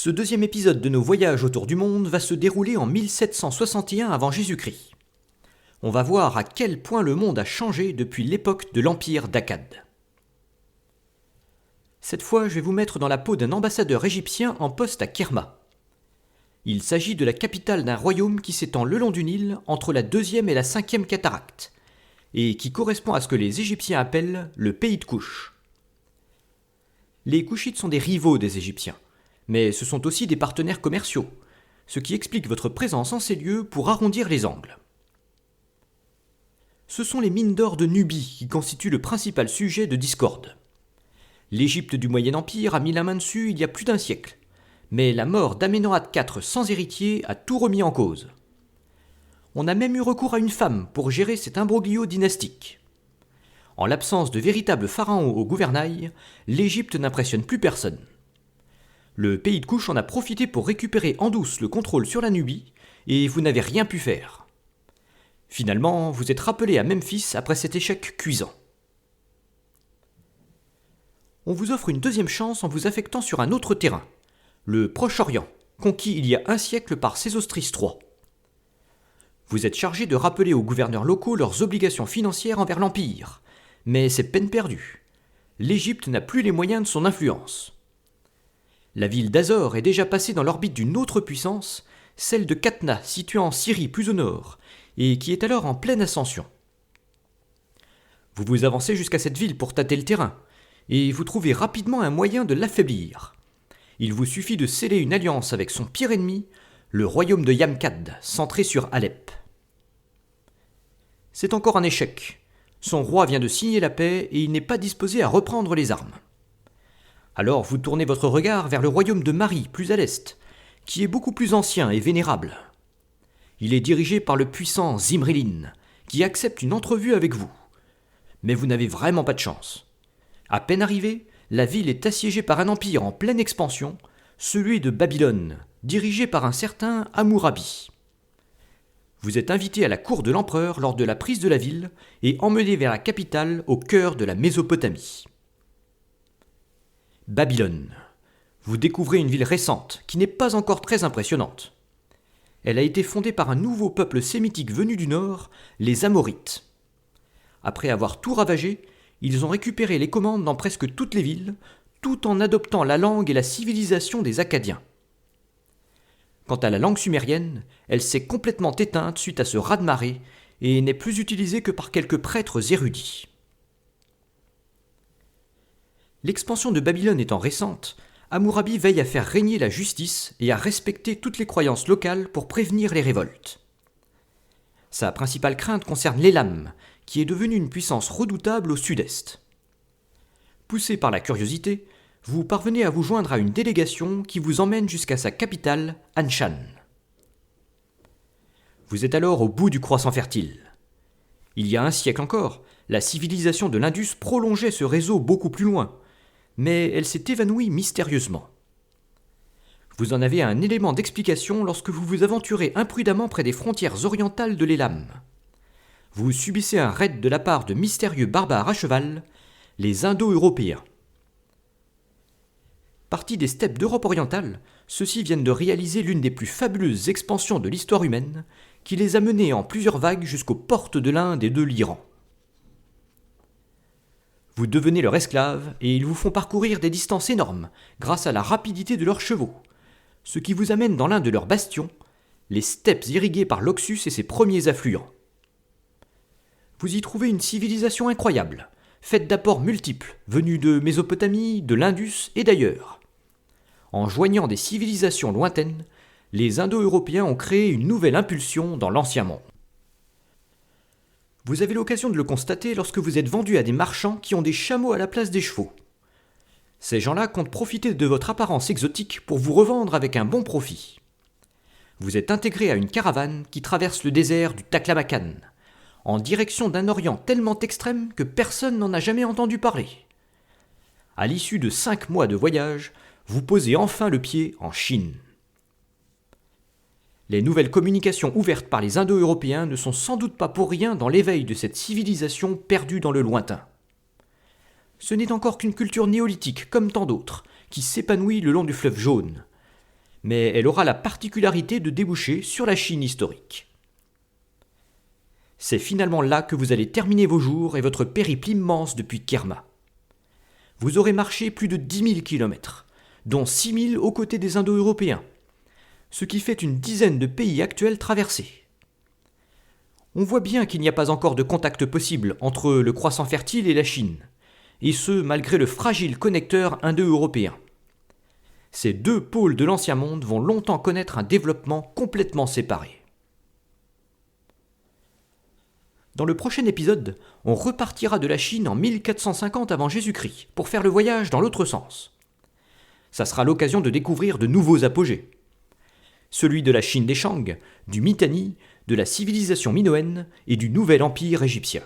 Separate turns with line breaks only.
Ce deuxième épisode de nos voyages autour du monde va se dérouler en 1761 avant Jésus-Christ. On va voir à quel point le monde a changé depuis l'époque de l'Empire d'Akkad. Cette fois, je vais vous mettre dans la peau d'un ambassadeur égyptien en poste à Kerma. Il s'agit de la capitale d'un royaume qui s'étend le long du Nil entre la deuxième et la cinquième cataracte, et qui correspond à ce que les Égyptiens appellent le pays de Couche. Les Couchites sont des rivaux des Égyptiens, mais ce sont aussi des partenaires commerciaux, ce qui explique votre présence en ces lieux pour arrondir les angles. Ce sont les mines d'or de Nubie qui constituent le principal sujet de discorde. L'Égypte du Moyen Empire a mis la main dessus il y a plus d'un siècle, mais la mort d'Amenhotep IV sans héritier a tout remis en cause. On a même eu recours à une femme pour gérer cet imbroglio dynastique. En l'absence de véritables pharaons au gouvernail, l'Égypte n'impressionne plus personne. Le pays de Couche en a profité pour récupérer en douce le contrôle sur la Nubie, et vous n'avez rien pu faire. Finalement, vous êtes rappelé à Memphis après cet échec cuisant. On vous offre une deuxième chance en vous affectant sur un autre terrain, le Proche-Orient, conquis il y a un siècle par Sésostris III. Vous êtes chargé de rappeler aux gouverneurs locaux leurs obligations financières envers l'Empire, mais c'est peine perdue. L'Égypte n'a plus les moyens de son influence. La ville d'Azor est déjà passée dans l'orbite d'une autre puissance, celle de Katna, située en Syrie plus au nord, et qui est alors en pleine ascension. Vous vous avancez jusqu'à cette ville pour tâter le terrain, et vous trouvez rapidement un moyen de l'affaiblir. Il vous suffit de sceller une alliance avec son pire ennemi, le royaume de Yamkad, centré sur Alep. C'est encore un échec. Son roi vient de signer la paix et il n'est pas disposé à reprendre les armes. Alors vous tournez votre regard vers le royaume de Mari, plus à l'est, qui est beaucoup plus ancien et vénérable. Il est dirigé par le puissant Zimrillin, qui accepte une entrevue avec vous. Mais vous n'avez vraiment pas de chance. À peine arrivé, la ville est assiégée par un empire en pleine expansion, celui de Babylone, dirigé par un certain Hammurabi. Vous êtes invité à la cour de l'empereur lors de la prise de la ville et emmené vers la capitale au cœur de la Mésopotamie. Babylone. Vous découvrez une ville récente qui n'est pas encore très impressionnante. Elle a été fondée par un nouveau peuple sémitique venu du nord, les Amorites. Après avoir tout ravagé, ils ont récupéré les commandes dans presque toutes les villes, tout en adoptant la langue et la civilisation des Akkadiens. Quant à la langue sumérienne, elle s'est complètement éteinte suite à ce raz-de-marée et n'est plus utilisée que par quelques prêtres érudits. L'expansion de Babylone étant récente, Hammurabi veille à faire régner la justice et à respecter toutes les croyances locales pour prévenir les révoltes. Sa principale crainte concerne l'Élam, qui est devenu une puissance redoutable au sud-est. Poussé par la curiosité, vous parvenez à vous joindre à une délégation qui vous emmène jusqu'à sa capitale, Anshan. Vous êtes alors au bout du croissant fertile. Il y a un siècle encore, la civilisation de l'Indus prolongeait ce réseau beaucoup plus loin, mais elle s'est évanouie mystérieusement. Vous en avez un élément d'explication lorsque vous vous aventurez imprudemment près des frontières orientales de l'Élam. Vous subissez un raid de la part de mystérieux barbares à cheval, les Indo-Européens. Partis des steppes d'Europe orientale, ceux-ci viennent de réaliser l'une des plus fabuleuses expansions de l'histoire humaine, qui les a menés en plusieurs vagues jusqu'aux portes de l'Inde et de l'Iran. Vous devenez leur esclave et ils vous font parcourir des distances énormes grâce à la rapidité de leurs chevaux, ce qui vous amène dans l'un de leurs bastions, les steppes irriguées par l'Oxus et ses premiers affluents. Vous y trouvez une civilisation incroyable, faite d'apports multiples, venus de Mésopotamie, de l'Indus et d'ailleurs. En joignant des civilisations lointaines, les Indo-Européens ont créé une nouvelle impulsion dans l'ancien monde. Vous avez l'occasion de le constater lorsque vous êtes vendu à des marchands qui ont des chameaux à la place des chevaux. Ces gens-là comptent profiter de votre apparence exotique pour vous revendre avec un bon profit. Vous êtes intégré à une caravane qui traverse le désert du Taklamakan, en direction d'un Orient tellement extrême que personne n'en a jamais entendu parler. À l'issue de 5 mois de voyage, vous posez enfin le pied en Chine. Les nouvelles communications ouvertes par les Indo-Européens ne sont sans doute pas pour rien dans l'éveil de cette civilisation perdue dans le lointain. Ce n'est encore qu'une culture néolithique comme tant d'autres, qui s'épanouit le long du fleuve Jaune. mais elle aura la particularité de déboucher sur la Chine historique. C'est finalement là que vous allez terminer vos jours et votre périple immense depuis Kerma. Vous aurez marché plus de 10 000 kilomètres, dont 6 000 aux côtés des Indo-Européens, ce qui fait une dizaine de pays actuels traversés. On voit bien qu'il n'y a pas encore de contact possible entre le croissant fertile et la Chine, et ce malgré le fragile connecteur indo-européen. Ces deux pôles de l'ancien monde vont longtemps connaître un développement complètement séparé. Dans le prochain épisode, on repartira de la Chine en 1450 avant Jésus-Christ pour faire le voyage dans l'autre sens. Ça sera l'occasion de découvrir de nouveaux apogées. Celui de la Chine des Shang, du Mitanni, de la civilisation minoenne et du nouvel empire égyptien.